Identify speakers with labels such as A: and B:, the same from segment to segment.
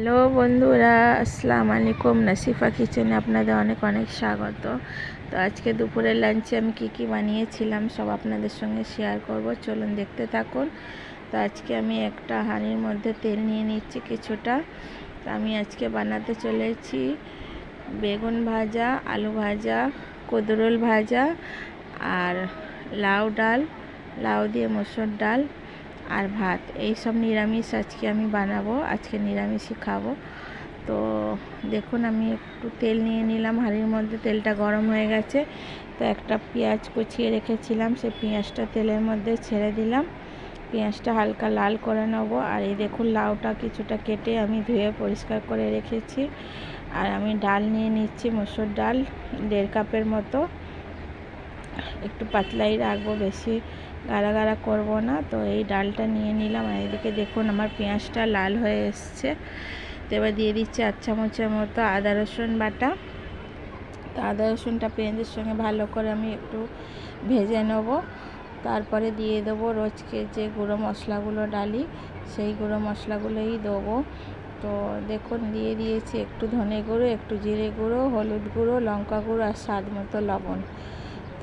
A: Hello বন্ধুরা, আসসালামু আলাইকুম। নাসিফা কিচেনে আপনাদের অনেক অনেক স্বাগত। তো আজকে দুপুরের লাঞ্চে আমি কি বানিয়েছিলাম সব আপনাদের সঙ্গে শেয়ার করব, চলুন দেখতে থাকুন। তো আজকে আমি একটা হাঁড়ির মধ্যে তেল নিয়ে নিচ্ছি কিছুটা। তো আমি আজকে বানাতে চলেছি বেগুন ভাজা, আলু ভাজা, কুদরুল ভাজা আর লাউ দিয়ে মসুর ডাল আর ভাত। এই সব নিরামিষ আজকে আমি বানাবো, আজকে নিরামিষই খাবো। তো দেখুন, আমি একটু তেল নিয়ে নিলাম হাঁড়ির মধ্যে, তেলটা গরম হয়ে গেছে। তো একটা পেঁয়াজ কুচিয়ে রেখেছিলাম, সেই পেঁয়াজটা তেলের মধ্যে ছেড়ে দিলাম। পেঁয়াজটা হালকা লাল করে নেবো। আর এই দেখুন, লাউটা কিছুটা কেটে আমি ধুয়ে পরিষ্কার করে রেখেছি। আর আমি ডাল নিয়ে নিচ্ছি, মসুর ডাল 1.5 কাপের মতো। একটু পাতলাই রাখবো, বেশি গাঢ় গাঢ় করবো না। তো এই ডালটা নিয়ে নিলাম। আর এদিকে দেখুন আমার পেঁয়াজটা লাল হয়ে এসছে। তো এবার দিয়ে দিচ্ছি 1 চামচের মতো আদা রসুন বাটা। তো আদা রসুনটা পেঁয়াজের সঙ্গে ভালো করে আমি একটু ভেজে নেব। তারপরে দিয়ে দেবো রোজকে যে গুঁড়ো মশলাগুলো ডালি, সেই গুঁড়ো মশলাগুলোই দেবো। তো দেখুন, দিয়ে দিয়েছি একটু ধনে গুঁড়ো, একটু জিরে গুঁড়ো, হলুদ গুঁড়ো, লঙ্কা গুঁড়ো আর স্বাদ মতো লবণ।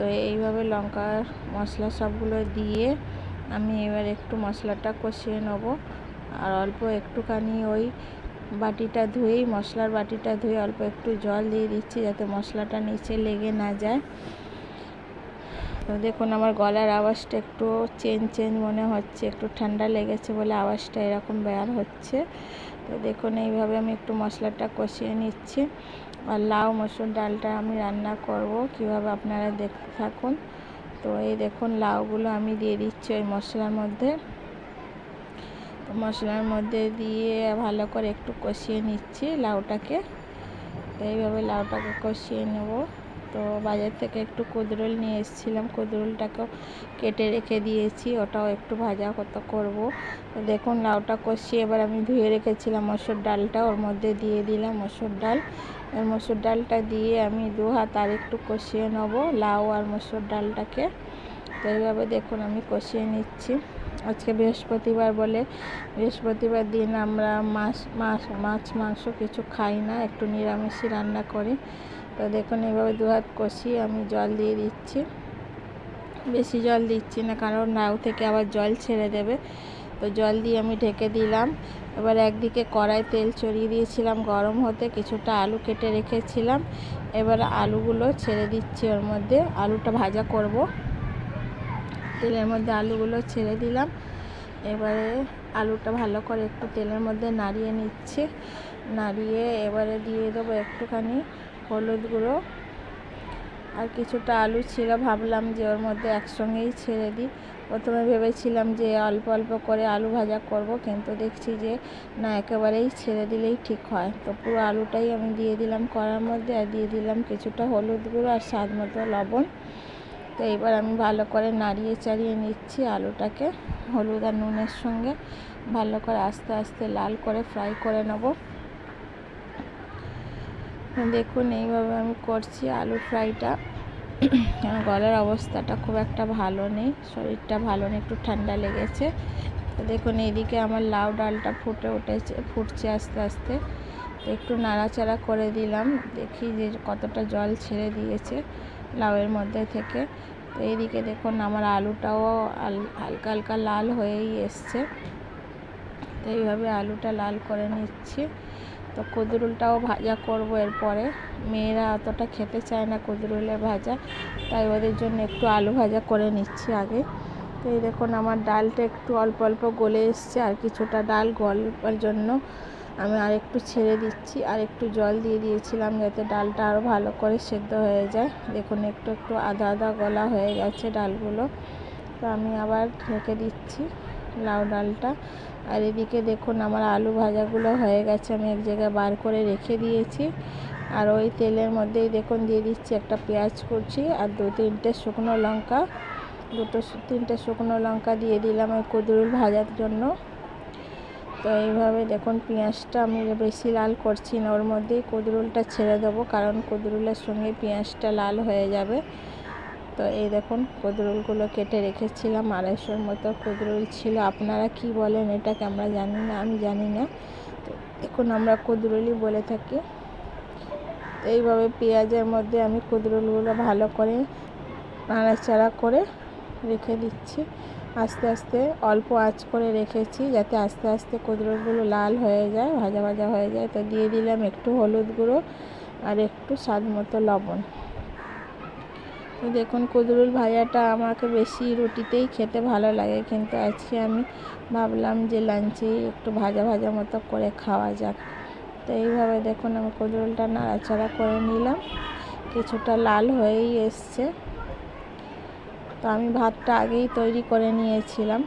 A: তো এইভাবে লঙ্কা মশলা সবগুলো দিয়ে আমি এবার একটু মশলাটা কষিয়ে নেব। আর অল্প একটুখানি ওই মশলার বাটিটা ধুয়ে অল্প একটু জল দিয়ে দিচ্ছি, যাতে মশলাটা নিচে লেগে না যায়। তো দেখুন, আমার গলার আওয়াজটা একটু চেঞ্জ মনে হচ্ছে, একটু ঠান্ডা লেগেছে বলে আওয়াজটা এরকম বের হচ্ছে। তো দেখুন, এইভাবে আমি একটু মশলাটা কষিয়ে নিচ্ছি। আর লাউ মসুর ডালটা আমি রান্না করব কিভাবে, আপনারা দেখতে থাকুন। তো এই দেখুন, লাউগুলো আমি দিয়ে দিচ্ছি ওই মশলার মধ্যে। তো মশলার মধ্যে দিয়ে ভালো করে একটু কষিয়ে নিচ্ছি লাউটাকে। তো এইভাবে লাউটাকে কষিয়ে নেব। তো বাজার থেকে একটু কুদরুল নিয়ে এসেছিলাম, কুদরুলটাকেও কেটে রেখে দিয়েছি, ওটাও একটু ভাজা করব। তো দেখুন, লাউটা কষিয়ে এবার আমি ধুয়ে রেখেছিলাম মসুর ডালটা ওর মধ্যে দিয়ে দিলাম। মসুর ডালটা দিয়ে আমি 2 হাত আর একটু কষিয়ে নেব লাউ আর মসুর ডালটাকে। তো এইভাবে দেখুন আমি কষিয়ে নিচ্ছি। আজকে বৃহস্পতিবার বলে, বৃহস্পতিবার দিন আমরা মাছ মাংস কিছু খাই না, একটু নিরামিষই রান্না করি। তো দেখুন, এইভাবে 2 হাত কষিয়ে আমি জল দিয়ে দিচ্ছি। বেশি জল দিচ্ছি না, কারণ লাউ থেকে আবার জল ছেড়ে দেবে। তো জল দিয়ে আমি ঢেকে দিলাম। এবার একদিকে কড়াই তেল চড়িয়ে দিয়েছিলাম গরম হতে, কিছুটা আলু কেটে রেখেছিলাম। এবার আলুগুলো ছেড়ে দিচ্ছি ওর মধ্যে, আলুটা ভাজা করব। তেলের মধ্যে আলুগুলো ছেড়ে দিলাম। এবারে আলুটা ভালো করে একটু তেলের মধ্যে নাড়িয়ে নিচ্ছি। নাড়িয়ে এবারে দিয়ে দেবো একটুখানি হলুদ গুঁড়ো। আর কিছুটা আলু ছিল, ভাবলাম যে ওর মধ্যে একসঙ্গেই ছেড়ে দিই। প্রথমে ভেবেছিলাম যে অল্প অল্প করে আলু ভাজা করব, কিন্তু দেখছি যে না, একেবারেই ছেড়ে দিলেই ঠিক হয়। তো পুরো আলুটাই আমি দিয়ে দিলাম কড়ার মধ্যে, আর দিয়ে দিলাম কিছুটা হলুদ গুঁড়ো আর স্বাদ মতো লবণ। তো এবার আমি ভালো করে নাড়িয়ে চাড়িয়ে নিচ্ছি আলুটাকে হলুদ আর নুনের সঙ্গে। ভালো করে আস্তে আস্তে লাল করে ফ্রাই করে নেব। দেখুন, এইভাবে আমি করছি আলু ফ্রাইটা। গলার অবস্থাটা খুব একটা ভালো নেই, শরীরটা ভালো নেই, একটু ঠান্ডা লেগেছে। তো দেখুন, এইদিকে আমার লাউ ডালটা ফুটছে আস্তে আস্তে। একটু নাড়াচাড়া করে দিলাম, দেখি যে কতটা জল ছেড়ে দিয়েছে লাউয়ের মধ্যে থেকে। তো এইদিকে দেখুন, আমার আলুটাও হালকা হালকা লাল হয়েই এসছে। তো এইভাবে আলুটা লাল করে নিচ্ছি। তো কুদরুলটাও ভাজা করব এরপরে। মেয়েরা অতটা খেতে চায় না কুদরুলের ভাজা, তাই ওদের জন্য একটু আলু ভাজা করে নিচ্ছি আগে। তো এই দেখুন, আমার ডালটা একটু অল্প অল্প গলে এসছে, আর কিছুটা ডাল গলবার জন্য আমি আর একটু ছেড়ে দিচ্ছি। আর একটু জল দিয়ে দিয়েছিলাম যাতে ডালটা আরও ভালো করে সেদ্ধ হয়ে যায়। দেখুন, একটু একটু আধা আধা গলা হয়ে গেছে ডালগুলো। তো আমি আবার ঢেকে দিচ্ছি লাউ ডালটা। আর এদিকে দেখুন, আমার আলু ভাজাগুলো হয়ে গেছে, আমি এক জায়গায় বার করে রেখে দিয়েছি। আর ওই তেলের মধ্যেই দেখুন দিয়ে দিচ্ছি একটা পেঁয়াজ কুচি আর 2-3টে শুকনো লঙ্কা। 2-3টে শুকনো লঙ্কা দিয়ে দিলাম ওই কুদরুল ভাজার জন্য। তো এইভাবে দেখুন, পেঁয়াজটা আমি বেশি লাল করছি না, ওর মধ্যেই কুদরুলটা ছেড়ে দেবো, কারণ কুদরুলের সঙ্গে পেঁয়াজটা লাল হয়ে যাবে। তো এই দেখুন, কুদরুলগুলো কেটে রেখেছিলাম, 250-র মতো কুদরুল ছিল। আপনারা কি বলেন এটাকে, আমরা জানি না, আমি জানি না। তো এখন আমরা কুদরুলি বলে থাকি। এইভাবে পেঁয়াজের মধ্যে আমি কুদরুলগুলো ভালো করে নাড়াচাড়া করে রেখে দিচ্ছি। আস্তে আস্তে অল্প আঁচ করে রেখেছি যাতে আস্তে আস্তে কুদরুলগুলো লাল হয়ে যায়, ভাজা ভাজা হয়ে যায়। তো দিয়ে দিলাম একটু হলুদ গুঁড়ো আর একটু স্বাদ মতো লবণ। তো দেখুন কুদরুল ভাজাটা আমাকে বেশি রুটিতেই খেতে ভালো লাগে, কিন্তু আজকে আমি ভাবলাম যে লাঞ্চে একটু ভাজা ভাজা মতো করে খাওয়া যাক। তো এইভাবে দেখুন আমি কুদরুলটা নাড়াচাড়া করে নিলাম, কিছুটা লাল হয়েই এসছে। তো আমি ভাতটা আগেই তৈরি করে নিয়েছিলাম,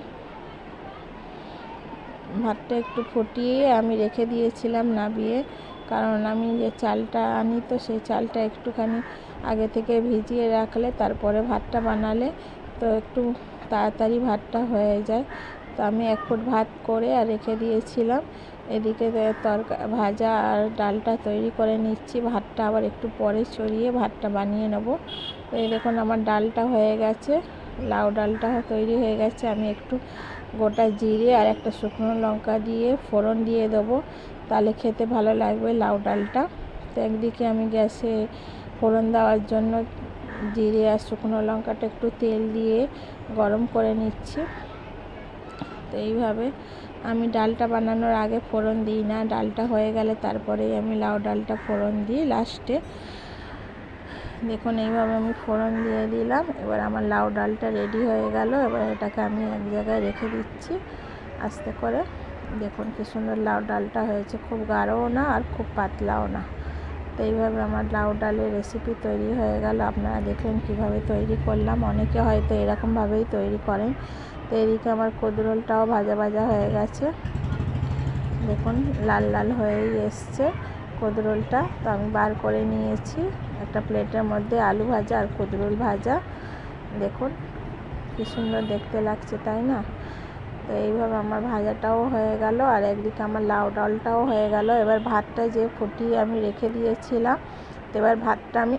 A: ভাতটা একটু ফুটিয়ে আমি রেখে দিয়েছিলাম নাবিয়ে, কারণ আমি যে চালটা আনি তো সেই চালটা একটুখানি আগে থেকে ভিজিয়ে রাখলে তারপরে ভাতটা বানালে তো একটু তাড়াতাড়ি ভাতটা হয়ে যায়। তো আমি 1 ফুট ভাত করে আর রেখে দিয়েছিলাম। এদিকে ভাজা আর ডালটা তৈরি করে নিচ্ছি, ভাতটা আবার একটু পরে ছড়িয়ে ভাতটা বানিয়ে নেব। তো এই দেখুন আমার ডালটা হয়ে গেছে, লাউ ডালটা তৈরি হয়ে গেছে। আমি একটু গোটা জিরে আর একটা শুকনো লঙ্কা দিয়ে ফোড়ন দিয়ে দেবো, তাহলে খেতে ভালো লাগবে লাউ ডালটা। তো একদিকে আমি গ্যাসে ফোড়ন দেওয়ার জন্য জিরে আর শুকনো লঙ্কাটা একটু তেল দিয়ে গরম করে নিচ্ছি। তো এইভাবে আমি ডালটা বানানোর আগে ফোড়ন দিই না, ডালটা হয়ে গেলে তারপরেই আমি লাউ ডালটা ফোড়ন দিই লাস্টে। দেখুন এইভাবে আমি ফোড়ন দিয়ে দিলাম। এবার আমার লাউ ডালটা রেডি হয়ে গেল। এবার এটাকে আমি এক জায়গায় রেখে দিচ্ছি আস্তে করে। দেখুন কি সুন্দর লাউ ডালটা হয়েছে, খুব গাঢ়ও না আর খুব পাতলাও না। তো এইভাবে আমার লাউ ডালের রেসিপি তৈরি হয়ে গেল। আপনারা দেখলেন কিভাবে তৈরি করলাম, অনেকে হয়তো এরকমভাবেই তৈরি করেন। তো এদিকে আমার কুদরুলটাও ভাজা ভাজা হয়ে গেছে, দেখুন লাল লাল হয়েই এসছে কুদরুলটা। তো আমি বার করে নিয়েছি একটা প্লেটের মধ্যে, আলু ভাজা আর কুদরুল ভাজা। দেখুন কি সুন্দর দেখতে লাগছে, তাই না? তো এইভাবে আমার ভাজাটাও হয়ে গেল আর একদিকে আমার লাউ ডালটাও হয়ে গেল। এবার ভাতটা যে ফুটিয়ে আমি রেখে দিয়েছিলাম, তো এবার ভাতটা আমি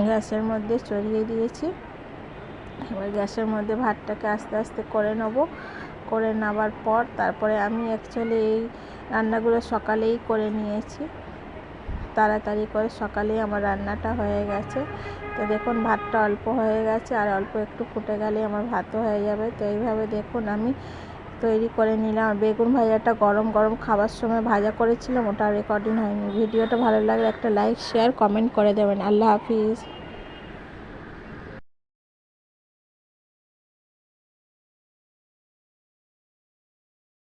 A: গ্যাসের মধ্যে চড়িয়ে দিয়েছি। এবার গ্যাসের মধ্যে ভাতটাকে আস্তে আস্তে করে নেব। করে নেওয়ার পর তারপরে আমি অ্যাকচুয়ালি এই রান্নাগুলো সকালেই করে নিয়েছি, তাড়াতাড়ি করে সকালেই আমার রান্নাটা হয়ে গেছে। তো দেখুন ভাতটা অল্প হয়ে গেছে, আর অল্প একটু ফুটে গেলে আমার ভাতও হয়ে যাবে। তো এইভাবে দেখুন আমি তৈরি করে নিলাম। বেগুন ভাজাটা গরম গরম খাবার সময় ভাজা করেছিলাম, ওটা রেকর্ডিং হয়নি। ভিডিওটা ভালো লাগলে একটা লাইক শেয়ার কমেন্ট করে দেবেন। আল্লাহ হাফিজ।